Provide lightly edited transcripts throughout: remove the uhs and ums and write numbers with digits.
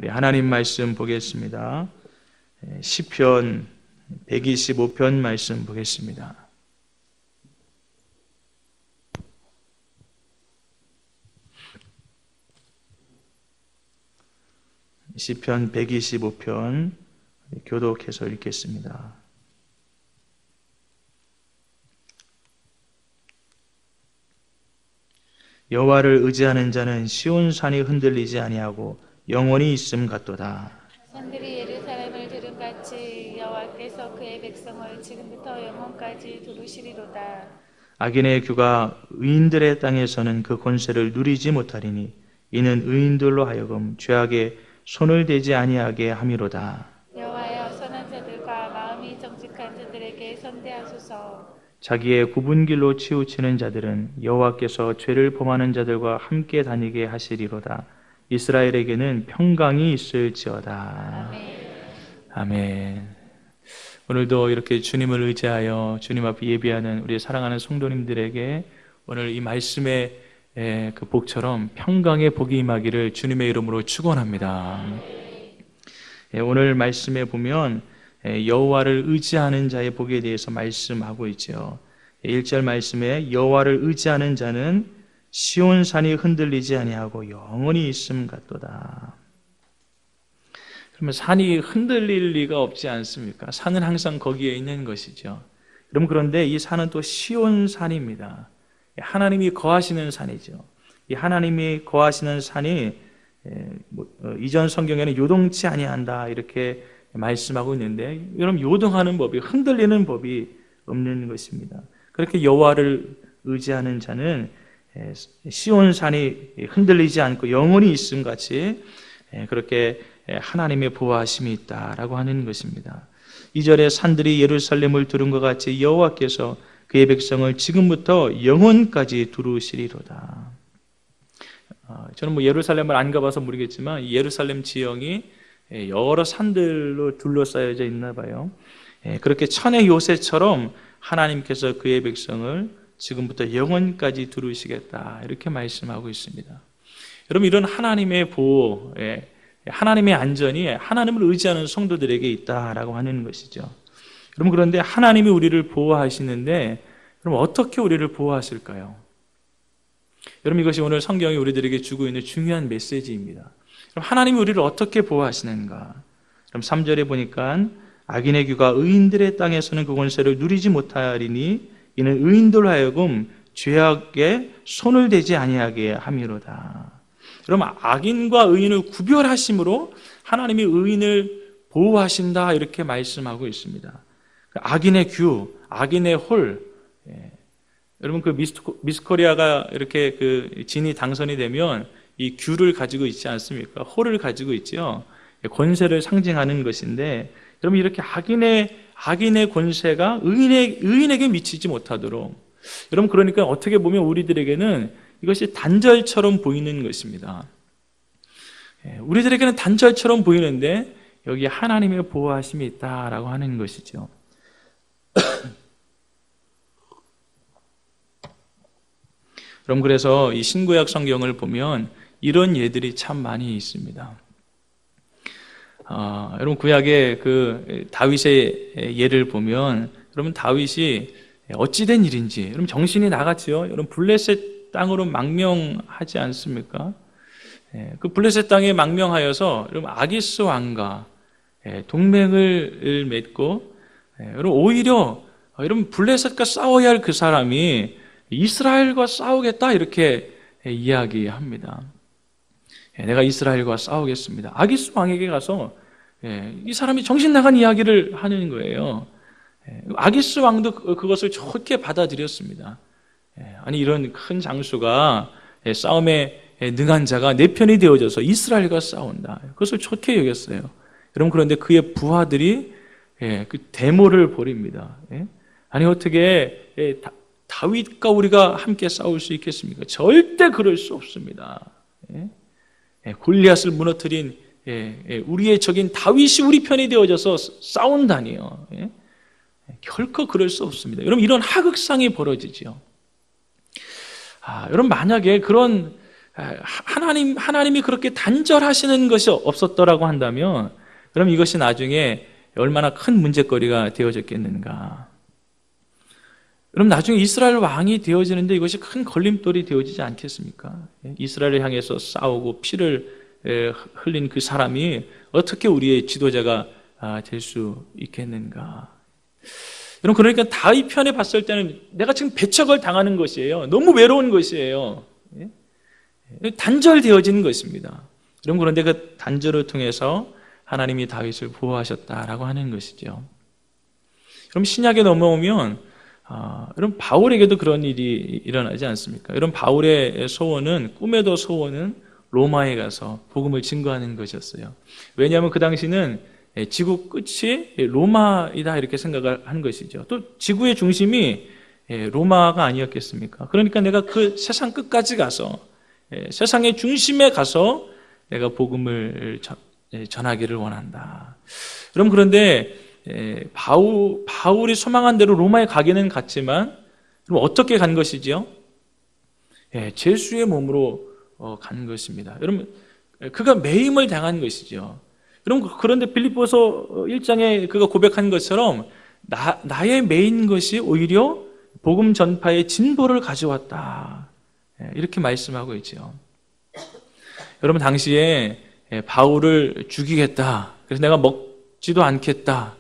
우리 하나님 말씀 보겠습니다. 시편 125편 말씀 보겠습니다. 시편 125편 교독해서 읽겠습니다. 여호와를 의지하는 자는 시온산이 흔들리지 아니하고 영원히 있음 같도다. 산들이 예루살렘을 두름같이 여호와께서 그의 백성을 지금부터 영원까지 두루시리로다. 악인의 규가 의인들의 땅에서는 그 권세를 누리지 못하리니 이는 의인들로 하여금 죄악에 손을 대지 아니하게 함이로다. 여호와여, 선한 자들과 마음이 정직한 자들에게 선대하소서. 자기의 굽은 길로 치우치는 자들은 여호와께서 죄를 범하는 자들과 함께 다니게 하시리로다. 이스라엘에게는 평강이 있을지어다. 아멘. 오늘도 이렇게 주님을 의지하여 주님 앞에 예비하는 우리 사랑하는 성도님들에게 오늘 이 말씀의 그 복처럼 평강의 복이 임하기를 주님의 이름으로 축원합니다. 오늘 말씀에 보면 여호와를 의지하는 자의 복에 대해서 말씀하고 있죠. 1절 말씀에 여호와를 의지하는 자는 시온산이 흔들리지 아니하고 영원히 있음 같도다. 그러면 산이 흔들릴 리가 없지 않습니까? 산은 항상 거기에 있는 것이죠. 여러분, 그런데 이 산은 또 시온산입니다. 하나님이 거하시는 산이죠. 이 하나님이 거하시는 산이 이전 성경에는 요동치 아니한다 이렇게 말씀하고 있는데, 여러분, 요동하는 법이, 흔들리는 법이 없는 것입니다. 그렇게 여호와를 의지하는 자는 시온산이 흔들리지 않고 영원히 있음 같이 그렇게 하나님의 보호하심이 있다라고 하는 것입니다. 2절에 산들이 예루살렘을 두른 것 같이 여호와께서 그의 백성을 지금부터 영원까지 두루시리로다. 저는 예루살렘을 안 가봐서 모르겠지만 이 예루살렘 지형이 여러 산들로 둘러싸여져 있나 봐요. 그렇게 천의 요새처럼 하나님께서 그의 백성을 지금부터 영원까지 두루시겠다 이렇게 말씀하고 있습니다. 여러분, 이런 하나님의 보호, 하나님의 안전이 하나님을 의지하는 성도들에게 있다라고 하는 것이죠. 여러분, 그런데 하나님이 우리를 보호하시는데 그럼 어떻게 우리를 보호하실까요? 여러분, 이것이 오늘 성경이 우리들에게 주고 있는 중요한 메시지입니다. 그럼 하나님이 우리를 어떻게 보호하시는가? 그럼 3절에 보니까 악인의 규가 의인들의 땅에서는 그 권세를 누리지 못하리니 이는 의인들로 하여금 죄악에 손을 대지 아니하게 함이로다. 그럼 악인과 의인을 구별하심으로 하나님이 의인을 보호하신다 이렇게 말씀하고 있습니다. 악인의 규, 악인의 홀. 여러분, 그 미스 코리아가 이렇게 그 진이 당선이 되면 이 규를 가지고 있지 않습니까? 홀을 가지고 있죠. 권세를 상징하는 것인데, 여러분, 이렇게 악인의 권세가 의인에게 미치지 못하도록, 여러분, 그러니까 어떻게 보면 우리들에게는 이것이 단절처럼 보이는 것입니다. 우리들에게는 단절처럼 보이는데 여기 하나님의 보호하심이 있다라고 하는 것이죠. 그럼 그래서 이 신구약 성경을 보면 이런 예들이 참 많이 있습니다. 여러분, 구약의 그 다윗의 예를 보면, 여러분, 다윗이 어찌된 일인지, 여러분, 정신이 나갔지요. 여러분, 블레셋 땅으로 망명하지 않습니까? 그 블레셋 땅에 망명하여서 여러분, 아기스 왕과 동맹을 맺고, 여러분, 오히려 여러분, 블레셋과 싸워야 할 그 사람이 이스라엘과 싸우겠다 이렇게 이야기합니다. 내가 이스라엘과 싸우겠습니다. 아기스 왕에게 가서 이 사람이 정신 나간 이야기를 하는 거예요. 아기스 왕도 그것을 좋게 받아들였습니다. 아니, 이런 큰 장수가 싸움에 능한 자가 내 편이 되어져서 이스라엘과 싸운다. 그것을 좋게 여겼어요. 여러분, 그런데 그의 부하들이 그 데모를 벌입니다. 아니, 어떻게 다윗과 우리가 함께 싸울 수 있겠습니까? 절대 그럴 수 없습니다. 골리앗을 무너뜨린 우리의 적인 다윗이 우리 편이 되어져서 싸운다니요. 결코 그럴 수 없습니다. 여러분, 이런 하극상이 벌어지죠. 여러분, 만약에 그런 하나님이 그렇게 단절하시는 것이 없었더라고 한다면 그럼 이것이 나중에 얼마나 큰 문제거리가 되어졌겠는가. 그럼 나중에 이스라엘 왕이 되어지는데 이것이 큰 걸림돌이 되어지지 않겠습니까? 이스라엘을 향해서 싸우고 피를 흘린 그 사람이 어떻게 우리의 지도자가 될 수 있겠는가. 여러분, 그러니까 다윗 편에 봤을 때는 내가 지금 배척을 당하는 것이에요. 너무 외로운 것이에요. 단절되어지는 것입니다. 여러분, 그런데 그 단절을 통해서 하나님이 다윗을 보호하셨다라고 하는 것이죠. 그럼 신약에 넘어오면 여러분, 바울에게도 그런 일이 일어나지 않습니까? 여러분, 바울의 소원은, 꿈에도 소원은 로마에 가서 복음을 증거하는 것이었어요. 왜냐하면 그 당시는 지구 끝이 로마이다 이렇게 생각을 한 것이죠. 또 지구의 중심이 로마가 아니었겠습니까? 그러니까 내가 그 세상 끝까지 가서 세상의 중심에 가서 내가 복음을 전하기를 원한다. 여러분, 그런데 바울이 소망한 대로 로마에 가기는 갔지만 그럼 어떻게 간 것이지요? 제수의 몸으로 간 것입니다. 여러분, 그가 매임을 당한 것이죠. 여러분, 그런데 빌립보서 1장에 그가 고백한 것처럼 나의 매인 것이 오히려 복음 전파의 진보를 가져왔다. 이렇게 말씀하고 있죠. 여러분, 당시에 바울을 죽이겠다. 그래서 내가 먹지도 않겠다.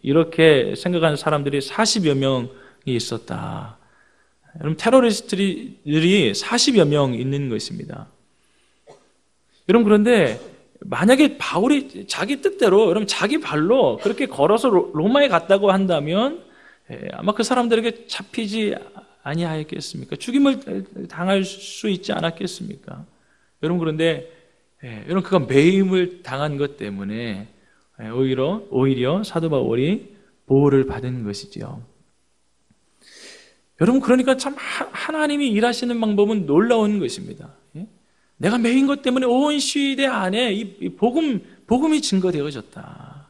이렇게 생각하는 사람들이 40여 명이 있었다. 여러분, 테러리스트들이 40여 명 있는 것입니다. 여러분, 그런데 만약에 바울이 자기 뜻대로, 여러분, 자기 발로 그렇게 걸어서 로마에 갔다고 한다면 아마 그 사람들에게 잡히지 아니하였겠습니까? 죽임을 당할 수 있지 않았겠습니까? 여러분, 그런데 여러분, 그가 매임을 당한 것 때문에 오히려 사도 바울이 보호를 받은 것이죠. 여러분, 그러니까 참 하나님이 일하시는 방법은 놀라운 것입니다. 내가 매인 것 때문에 온 시대 안에 이 복음이 증거되어졌다.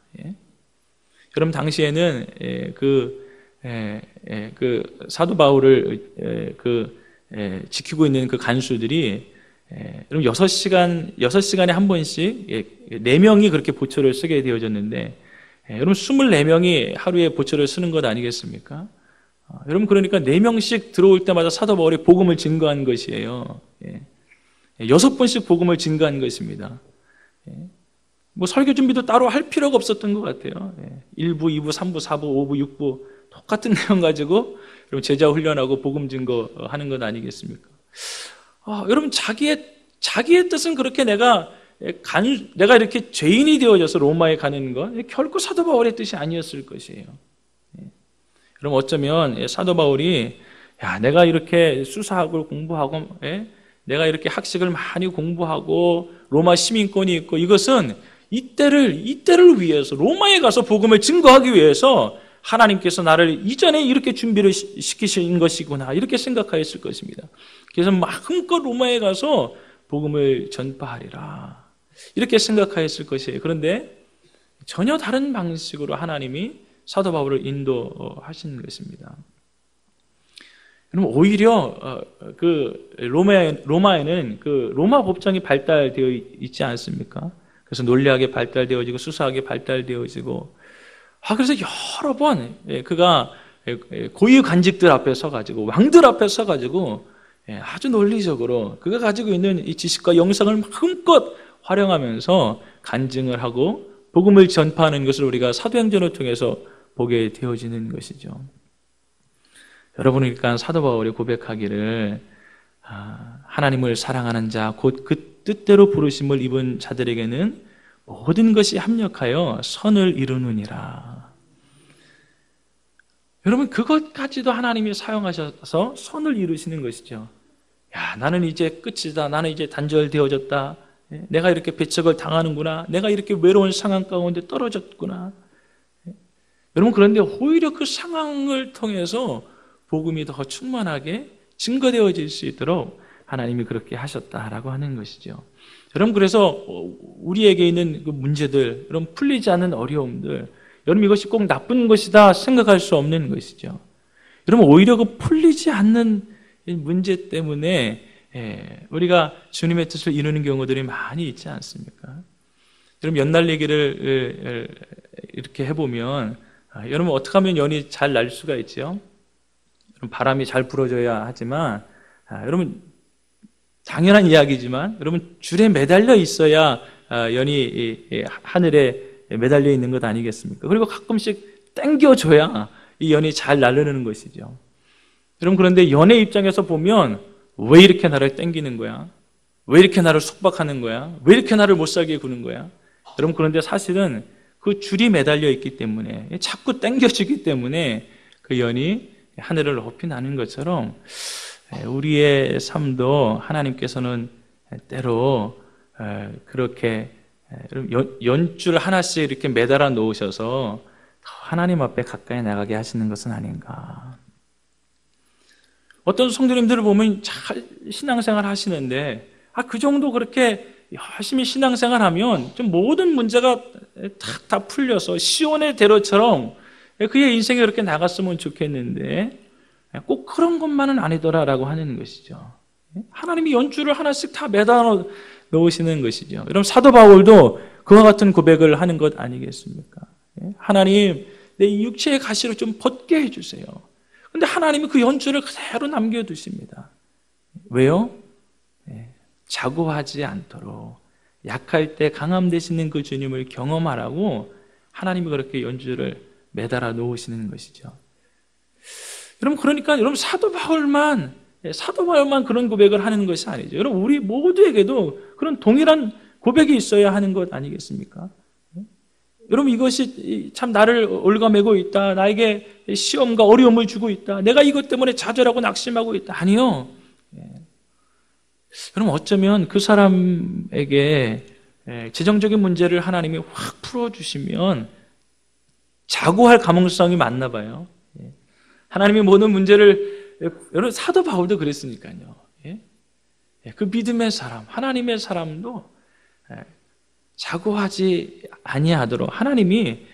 여러분, 당시에는 그 사도 바울을 지키고 있는 그 간수들이 여러분 6시간에 한 번씩 4명이 그렇게 보초를 쓰게 되어졌는데 여러분 24명이 하루에 보초를 쓰는 것 아니겠습니까? 여러분, 그러니까 4명씩 들어올 때마다 사도 바울이 복음을 증거한 것이에요. 6번씩 복음을 증거한 것입니다. 뭐 설교 준비도 따로 할 필요가 없었던 것 같아요. 1부, 2부, 3부, 4부, 5부, 6부 똑같은 내용 가지고 여러분 제자 훈련하고 복음 증거하는 것 아니겠습니까? 여러분, 자기의 뜻은 그렇게 내가 이렇게 죄인이 되어져서 로마에 가는 건 결코 사도 바울의 뜻이 아니었을 것이에요. 그럼 어쩌면 사도 바울이 내가 이렇게 수사학을 공부하고 내가 이렇게 학식을 많이 공부하고 로마 시민권이 있고 이것은 이때를 위해서 로마에 가서 복음을 증거하기 위해서 하나님께서 나를 이전에 이렇게 준비를 시키신 것이구나 이렇게 생각하였을 것입니다. 그래서 마음껏 로마에 가서 복음을 전파하리라 이렇게 생각하였을 것이에요. 그런데 전혀 다른 방식으로 하나님이 사도 바울을 인도하신 것입니다. 여러분, 오히려 그 로마에는 그 로마 법정이 발달되어 있지 않습니까? 그래서 논리학이 발달되어지고 수사학이 발달되어지고 그래서 여러 번 그가 고위 관직들 앞에 서가지고 왕들 앞에 서가지고 아주 논리적으로 그가 가지고 있는 이 지식과 영성을 마음껏 활용하면서 간증을 하고 복음을 전파하는 것을 우리가 사도행전을 통해서 보게 되어지는 것이죠. 여러분, 그러니까 사도 바울이 고백하기를 하나님을 사랑하는 자 곧 그 뜻대로 부르심을 입은 자들에게는 모든 것이 합력하여 선을 이루느니라. 여러분, 그것까지도 하나님이 사용하셔서 선을 이루시는 것이죠. 나는 이제 끝이다. 나는 이제 단절되어졌다. 내가 이렇게 배척을 당하는구나. 내가 이렇게 외로운 상황 가운데 떨어졌구나. 여러분, 그런데 오히려 그 상황을 통해서 복음이 더 충만하게 증거되어질 수 있도록 하나님이 그렇게 하셨다라고 하는 것이죠. 여러분, 그래서 우리에게 있는 그 문제들, 여러분 풀리지 않는 어려움들, 여러분 이것이 꼭 나쁜 것이다 생각할 수 없는 것이죠. 여러분, 오히려 그 풀리지 않는 문제 때문에 우리가 주님의 뜻을 이루는 경우들이 많이 있지 않습니까? 여러분 연날 얘기를 이렇게 해보면 여러분 어떻게 하면 연이 잘 날 수가 있죠? 바람이 잘 불어줘야 하지만 여러분 당연한 이야기지만 여러분 줄에 매달려 있어야 연이 하늘에 매달려 있는 것 아니겠습니까? 그리고 가끔씩 당겨줘야 이 연이 잘 날르는 것이죠. 여러분 그런데 연의 입장에서 보면 왜 이렇게 나를 당기는 거야? 왜 이렇게 나를 속박하는 거야? 왜 이렇게 나를 못 살게 구는 거야? 여러분 그런데 사실은 그 줄이 매달려 있기 때문에 자꾸 당겨지기 때문에 그 연이 하늘을 높이 나는 것처럼 우리의 삶도 하나님께서는 때로 그렇게 연줄 하나씩 이렇게 매달아 놓으셔서 하나님 앞에 가까이 나가게 하시는 것은 아닌가. 어떤 성도님들을 보면 잘 신앙생활 하시는데 그 정도 그렇게 열심히 신앙생활 하면 좀 모든 문제가 다 풀려서 시온의 대로처럼 그의 인생이 그렇게 나갔으면 좋겠는데 꼭 그런 것만은 아니더라라고 하는 것이죠. 하나님이 연줄을 하나씩 다 매달아 놓으시는 것이죠. 여러분 사도 바울도 그와 같은 고백을 하는 것 아니겠습니까? 하나님 내 육체의 가시를 좀 벗게 해주세요. 근데 하나님이 그 연줄을 그대로 남겨두십니다. 왜요? 자고하지 않도록 약할 때 강함 되시는 그 주님을 경험하라고 하나님이 그렇게 연줄을 매달아 놓으시는 것이죠. 여러분 그러니까 여러분 사도 바울만 그런 고백을 하는 것이 아니죠. 여러분 우리 모두에게도 그런 동일한 고백이 있어야 하는 것 아니겠습니까? 여러분 이것이 참 나를 올가매고 있다. 나에게 시험과 어려움을 주고 있다. 내가 이것 때문에 좌절하고 낙심하고 있다. 아니요. 여러분 어쩌면 그 사람에게 재정적인 문제를 하나님이 확 풀어주시면 자고할 가능성이 많나 봐요. 하나님이 모든 문제를 여러분 사도 바울도 그랬으니까요. 그 믿음의 사람, 하나님의 사람도 자고하지 아니하도록 하나님이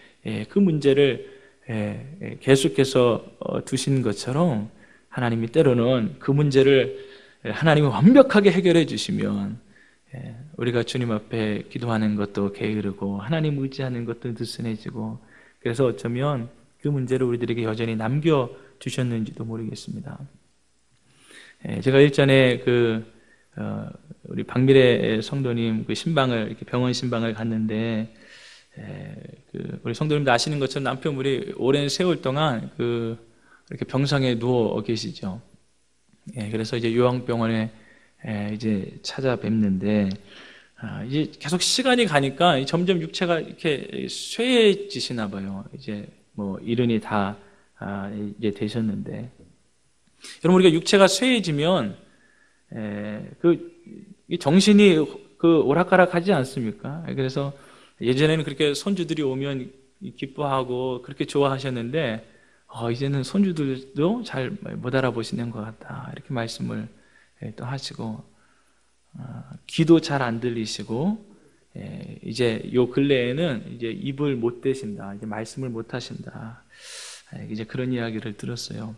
그 문제를 계속해서 두신 것처럼 하나님이 때로는 그 문제를 하나님이 완벽하게 해결해 주시면 우리가 주님 앞에 기도하는 것도 게으르고 하나님 의지하는 것도 느슨해지고 그래서 어쩌면 그 문제를 우리들에게 여전히 남겨주셨는지도 모르겠습니다. 제가 일전에 우리 박미래 성도님 그 신방을 이렇게 병원 신방을 갔는데 우리 성도님들 아시는 것처럼 남편분이 오랜 세월 동안 이렇게 병상에 누워 계시죠. 그래서 이제 요양병원에 이제 찾아뵙는데 이제 계속 시간이 가니까 점점 육체가 이렇게 쇠해지시나 봐요. 이제 뭐 이른이 다 이제 되셨는데 여러분 우리가 육체가 쇠해지면 이 정신이 오락가락하지 않습니까? 그래서 예전에는 그렇게 손주들이 오면 기뻐하고 그렇게 좋아하셨는데 이제는 손주들도 잘 못 알아보시는 것 같다 이렇게 말씀을 또 하시고 귀도 잘 안 들리시고 이제 요 근래에는 이제 입을 못 대신다 이제 말씀을 못 하신다 이제 그런 이야기를 들었어요.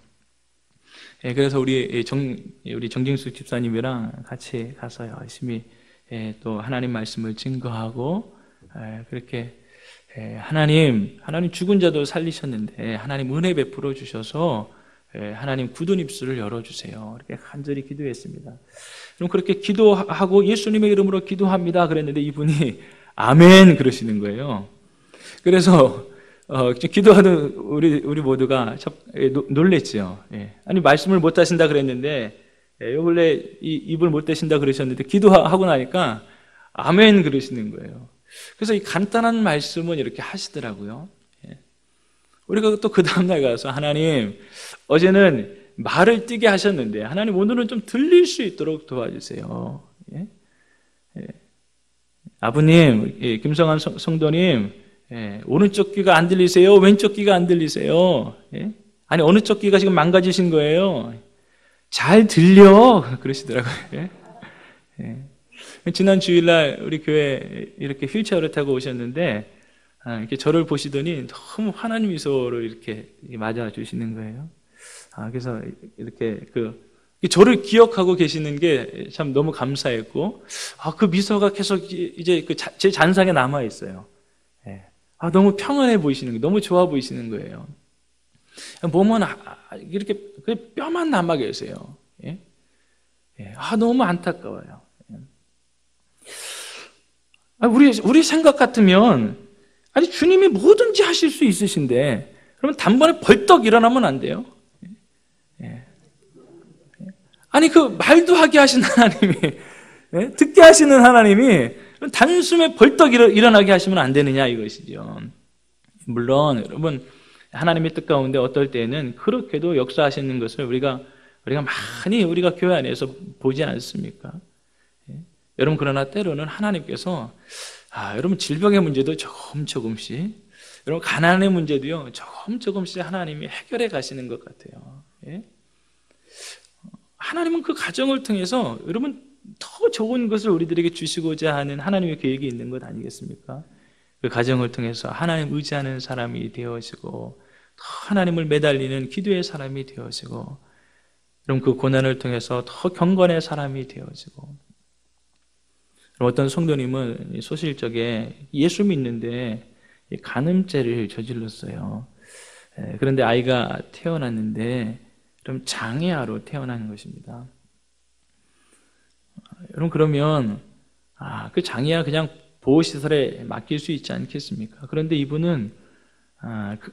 그래서 우리 정진수 집사님이랑 같이 가서 열심히 또 하나님 말씀을 증거하고 그렇게 하나님 죽은 자도 살리셨는데 하나님 은혜 베풀어 주셔서 하나님 굳은 입술을 열어주세요. 이렇게 간절히 기도했습니다. 그럼 그렇게 기도하고 예수님의 이름으로 기도합니다. 그랬는데 이분이 아멘 그러시는 거예요. 그래서 기도하는 우리 모두가 놀랬죠. 아니 말씀을 못 하신다 그랬는데 요 근래 입을 못 대신다 그러셨는데 기도하고 나니까 아멘 그러시는 거예요. 그래서 이 간단한 말씀은 이렇게 하시더라고요. 우리가 또 그 다음날 가서 하나님 어제는 말을 띄게 하셨는데 하나님 오늘은 좀 들릴 수 있도록 도와주세요. 아버님, 김성환 성도님 오른쪽 귀가 안 들리세요? 왼쪽 귀가 안 들리세요? 아니 어느 쪽 귀가 지금 망가지신 거예요? 잘 들려 그러시더라고요. 지난 주일날 우리 교회 이렇게 휠체어를 타고 오셨는데 이렇게 저를 보시더니 너무 환한 미소를 이렇게 맞아 주시는 거예요. 그래서 이렇게 저를 기억하고 계시는 게 참 너무 감사했고, 그 미소가 계속 이제 제 잔상에 남아 있어요. 예. 너무 평안해 보이시는 거예요. 너무 좋아 보이시는 거예요. 몸은 이렇게 뼈만 남아 계세요. 예? 예. 너무 안타까워요. 우리 생각 같으면, 주님이 뭐든지 하실 수 있으신데, 그러면 단번에 벌떡 일어나면 안 돼요? 예. 그 말도 하게 하신 하나님이, 예? 듣게 하시는 하나님이 단숨에 벌떡 일어나게 하시면 안 되느냐 이것이죠. 물론 여러분, 하나님의 뜻 가운데 어떨 때에는 그렇게도 역사하시는 것을 우리가 많이 우리가 교회 안에서 보지 않습니까? 예? 여러분, 그러나 때로는 하나님께서 여러분 질병의 문제도 조금씩, 여러분 가난의 문제도요 조금씩 하나님이 해결해 가시는 것 같아요. 예? 하나님은 그 가정을 통해서 여러분 더 좋은 것을 우리들에게 주시고자 하는 하나님의 계획이 있는 것 아니겠습니까? 그 가정을 통해서 하나님 의지하는 사람이 되어지고, 더 하나님을 매달리는 기도의 사람이 되어지고, 그럼 그 고난을 통해서 더 경건의 사람이 되어지고. 어떤 성도님은 소실적에 예수 믿는데 간음죄를 저질렀어요. 그런데 아이가 태어났는데 그럼 장애아로 태어난 것입니다. 여러분, 그러면 그 장애아 그냥 보호시설에 맡길 수 있지 않겠습니까? 그런데 이분은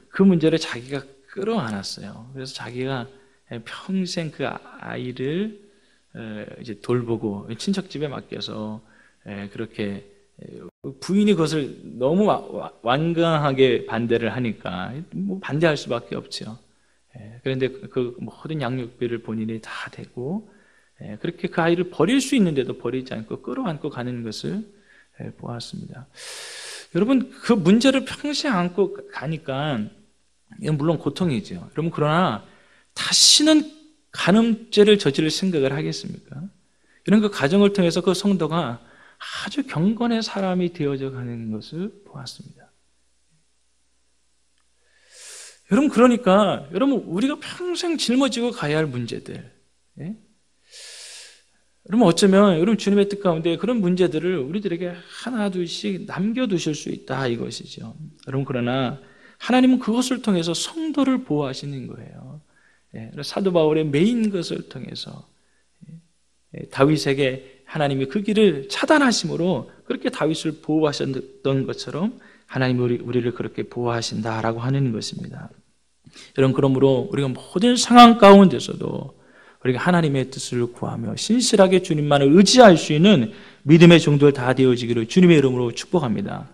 그 문제를 자기가 끌어안았어요. 그래서 자기가 평생 그 아이를 이제 돌보고 친척집에 맡겨서 그렇게, 부인이 그것을 너무 완강하게 반대를 하니까 뭐 반대할 수밖에 없죠. 그런데 그 모든 양육비를 본인이 다 대고, 그렇게 그 아이를 버릴 수 있는데도 버리지 않고 끌어안고 가는 것을 보았습니다. 여러분, 그 문제를 평생 안고 가니까 이건 물론 고통이죠. 여러분, 그러나 다시는 간음죄를 저지를 생각을 하겠습니까? 이런 그 가정을 통해서 그 성도가 아주 경건의 사람이 되어져 가는 것을 보았습니다. 여러분, 그러니까 여러분, 우리가 평생 짊어지고 가야 할 문제들, 예? 여러분, 어쩌면 여러분 주님의 뜻 가운데 그런 문제들을 우리들에게 하나 둘씩 남겨두실 수 있다 이것이죠. 여러분, 그러나 하나님은 그것을 통해서 성도를 보호하시는 거예요. 사도 바울의 메인 것을 통해서 다윗에게 하나님이 그 길을 차단하심으로 그렇게 다윗을 보호하셨던 것처럼 하나님이 우리를 그렇게 보호하신다라고 하는 것입니다. 여러분, 그러므로 우리가 모든 상황 가운데서도 우리가 하나님의 뜻을 구하며 신실하게 주님만을 의지할 수 있는 믿음의 종들 다 되어지기를 주님의 이름으로 축복합니다.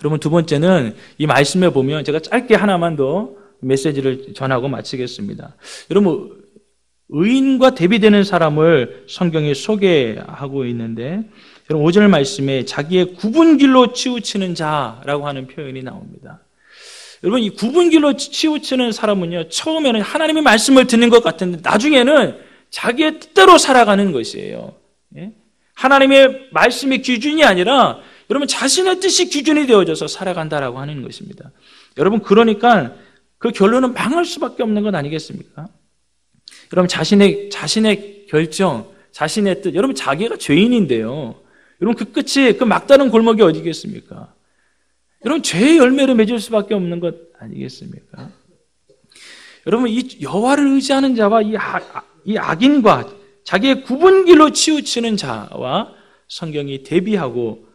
여러분, 두 번째는 이 말씀에 보면 제가 짧게 하나만 더 메시지를 전하고 마치겠습니다. 여러분, 의인과 대비되는 사람을 성경이 소개하고 있는데, 여러분 5절 말씀에 자기의 굽은 길로 치우치는 자라고 하는 표현이 나옵니다. 여러분, 이 굽은 길로 치우치는 사람은요, 처음에는 하나님의 말씀을 듣는 것 같은데 나중에는 자기의 뜻대로 살아가는 것이에요. 예? 하나님의 말씀이 기준이 아니라 여러분 자신의 뜻이 기준이 되어져서 살아간다라고 하는 것입니다. 여러분, 그러니까 그 결론은 망할 수밖에 없는 것 아니겠습니까? 여러분, 자신의 결정, 자신의 뜻, 여러분 자기가 죄인인데요. 여러분, 그 끝이 그 막다른 골목이 어디겠습니까? 여러분, 죄의 열매를 맺을 수밖에 없는 것 아니겠습니까? 여러분, 이 여호와를 의지하는 자와 이 악인과 자기의 굽은 길로 치우치는 자와 성경이 대비하고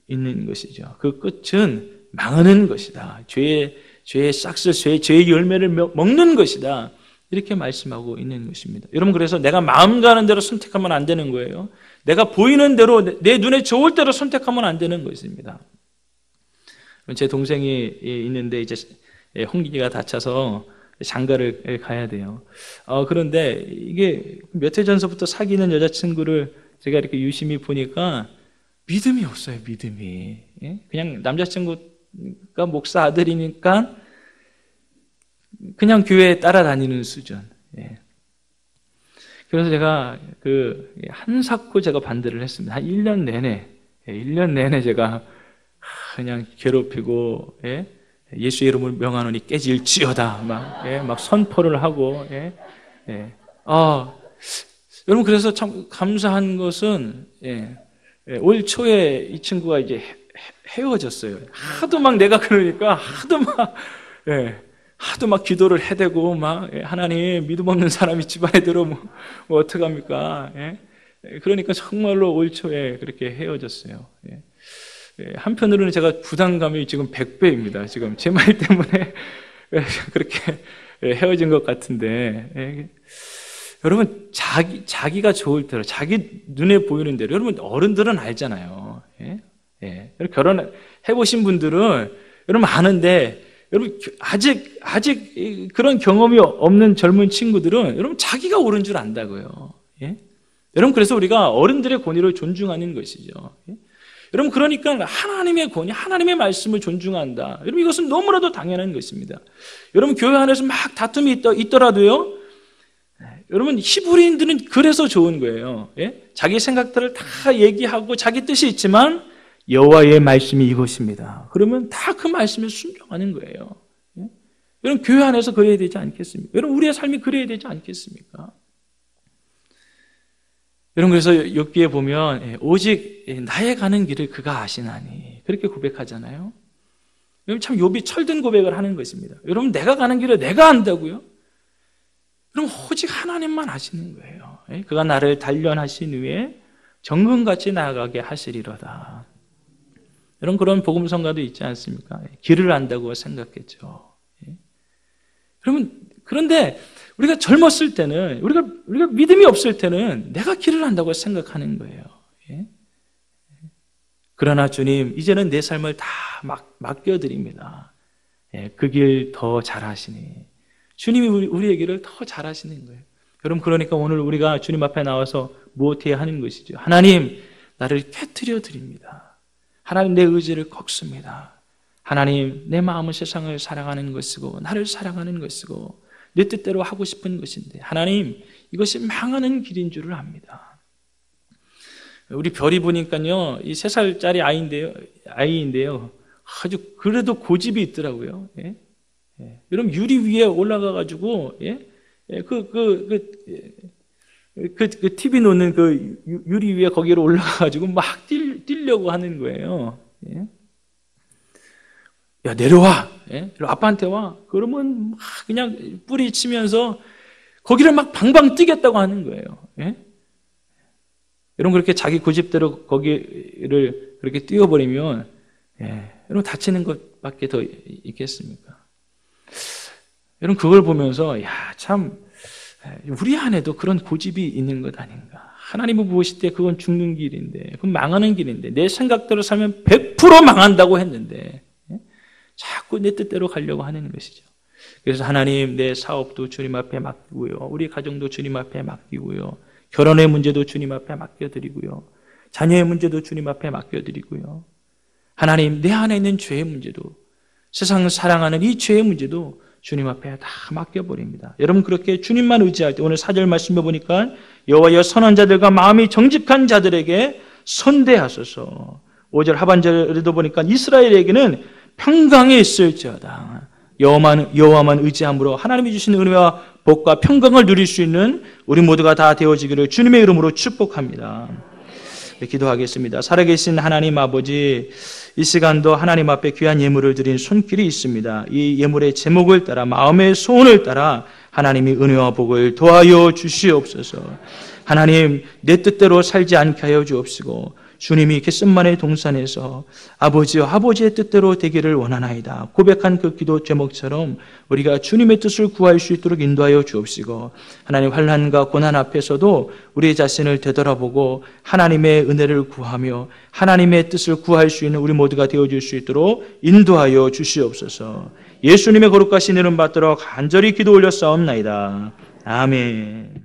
있는 것이죠. 그 끝은 망하는 것이다. 죄의 싹스, 죄의 열매를 먹는 것이다. 이렇게 말씀하고 있는 것입니다. 여러분, 그래서 내가 마음 가는 대로 선택하면 안 되는 거예요. 내가 보이는 대로, 내 눈에 좋을 대로 선택하면 안 되는 것입니다. 제 동생이 있는데 이제 홍기가 다쳐서 장가를 가야 돼요. 그런데 이게 몇 해 전서부터 사귀는 여자친구를 제가 이렇게 유심히 보니까 믿음이 없어요, 믿음이. 그냥 남자친구가 목사 아들이니까 그냥 교회에 따라다니는 수준. 그래서 제가 한사코 제가 반대를 했습니다. 한 1년 내내 제가 그냥 괴롭히고, 예수의 이름을 명하노니 깨질지어다 막 선포를 하고, 여러분, 그래서 참 감사한 것은, 올 초에 이 친구가 이제 헤어졌어요. 하도 막 내가 그러니까 하도 막 기도를 해대고 하나님 믿음 없는 사람이 집안에 들어 뭐 어떡합니까? 그러니까 정말로 올 초에 그렇게 헤어졌어요. 한편으로는 제가 부담감이 지금 100배입니다. 지금 제 말 때문에 그렇게 헤어진 것 같은데, 여러분, 자기가 좋을 대로, 자기 눈에 보이는 대로, 여러분, 어른들은 알잖아요. 결혼해보신 분들은 여러분 아는데, 여러분, 아직 그런 경험이 없는 젊은 친구들은 여러분, 자기가 옳은 줄 안다고요. 여러분, 그래서 우리가 어른들의 권위를 존중하는 것이죠. 여러분, 그러니까 하나님의 권위, 하나님의 말씀을 존중한다. 여러분, 이것은 너무나도 당연한 것입니다. 여러분, 교회 안에서 막 다툼이 있더라도요, 여러분, 히브리인들은 그래서 좋은 거예요. 자기 생각들을 다 얘기하고 자기 뜻이 있지만 여호와의 말씀이 이것입니다. 그러면 다 그 말씀에 순종하는 거예요. 여러분, 교회 안에서 그래야 되지 않겠습니까? 여러분, 우리의 삶이 그래야 되지 않겠습니까? 여러분, 그래서 욥기에 보면 오직 나의 가는 길을 그가 아시나니 그렇게 고백하잖아요. 여러분, 참 욥이 철든 고백을 하는 것입니다. 여러분, 내가 가는 길을 내가 안다고요? 여러분, 오직 하나님만 아시는 거예요. 그가 나를 단련하신 후에 정금같이 나아가게 하시리로다. 여러분, 그런 복음성가도 있지 않습니까? 길을 안다고 생각했죠. 여러분, 그런데 우리가 젊었을 때는, 우리가 믿음이 없을 때는 내가 길을 안다고 생각하는 거예요. 그러나 주님, 이제는 내 삶을 다 맡겨드립니다. 그 길 더 잘하시니. 주님이 우리의 길을 더 잘하시는 거예요. 여러분, 그러니까 오늘 우리가 주님 앞에 나와서 무엇해야 하는 것이죠? 하나님, 나를 꿰뜨려 드립니다. 하나님, 내 의지를 꺾습니다. 하나님, 내 마음은 세상을 사랑하는 것이고 나를 사랑하는 것이고 내 뜻대로 하고 싶은 것인데 하나님, 이것이 망하는 길인 줄을 압니다. 우리 별이 보니까요, 이 3살짜리 아이인데요, 아주 그래도 고집이 있더라고요. 여러분, 유리 위에 올라가가지고 그 TV 놓는 그 유리 위에 거기로 올라가가지고 막 뛰려고 하는 거예요. 야, 내려와. 아빠한테 와. 그러면 막 그냥 뿌리 치면서 거기를 막 방방 뛰겠다고 하는 거예요. 여러분, 그렇게 자기 고집대로 거기를 그렇게 뛰어버리면, 여러분, 다치는 것밖에 더 있겠습니까? 여러분, 그걸 보면서, 야, 참, 우리 안에도 그런 고집이 있는 것 아닌가. 하나님을 보실 때 그건 죽는 길인데, 그건 망하는 길인데, 내 생각대로 살면 100% 망한다고 했는데, 자꾸 내 뜻대로 가려고 하는 것이죠. 그래서 하나님, 내 사업도 주님 앞에 맡기고요. 우리 가정도 주님 앞에 맡기고요. 결혼의 문제도 주님 앞에 맡겨드리고요. 자녀의 문제도 주님 앞에 맡겨드리고요. 하나님, 내 안에 있는 죄의 문제도, 세상을 사랑하는 이 죄의 문제도 주님 앞에 다 맡겨버립니다. 여러분, 그렇게 주님만 의지할 때, 오늘 4절 말씀해 보니까 여호와여 선한 자들과 마음이 정직한 자들에게 선대하소서. 5절 하반절에도 보니까 이스라엘에게는 평강이 있을지어다. 여호와만 의지함으로 하나님이 주신 은혜와 복과 평강을 누릴 수 있는 우리 모두가 다 되어지기를 주님의 이름으로 축복합니다. 네, 기도하겠습니다. 살아계신 하나님 아버지, 이 시간도 하나님 앞에 귀한 예물을 드린 손길이 있습니다. 이 예물의 제목을 따라, 마음의 소원을 따라 하나님이 은혜와 복을 더하여 주시옵소서. 하나님, 내 뜻대로 살지 않게 하여 주옵시고, 주님이 겟세마네 동산에서 아버지여 아버지의 뜻대로 되기를 원하나이다 고백한 그 기도 제목처럼 우리가 주님의 뜻을 구할 수 있도록 인도하여 주옵시고, 하나님, 환난과 고난 앞에서도 우리 자신을 되돌아보고 하나님의 은혜를 구하며 하나님의 뜻을 구할 수 있는 우리 모두가 되어줄 수 있도록 인도하여 주시옵소서. 예수님의 거룩하신 이름 받들어 간절히 기도 올려 싸움나이다. 아멘.